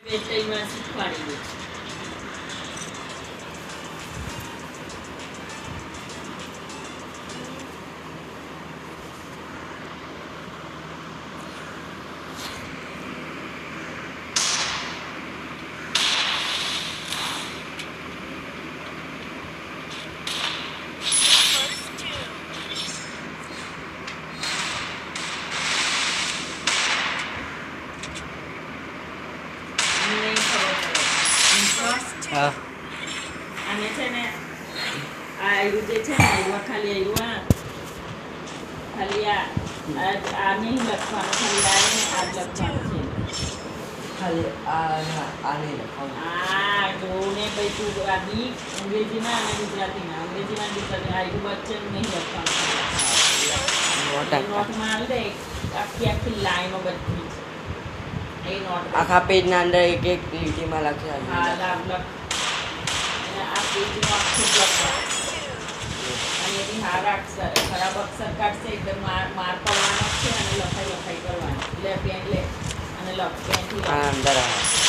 વેચાઈમાં શીખવાડી દે. નહીં ખબર પડે. હા અને છે ને આ આયુ જે છે ને આયુ ખાલી આયુ ખાલી આ નહીં લખવાનું, ખાલી આ ને આ જ લખવાનું છે. ખાલી આ નહીં લખવાનું. આ જોને ભાઈ તું આ બી અંગ્રેજીમાં અને ગુજરાતીમાં, અંગ્રેજીમાં ગુજરાતી આયુ વચ્ચેનું નહીં લખવાનું. નોટમાં આવી દે આખી આખી લાઈનો બધી એ નોટ આખા પેજના અંદર એક એક લીટીમાં લખી હા લાભ લખ અને આ પેજનું આખું લખવાનું. અને એની હારા અક્ષર ખરાબ અક્ષર કાઢશે એકદમ માર પડવાનો છે અને લખાઈ કરવાની. લે પેન લે અને લખ પેનથી આ અંદર આવે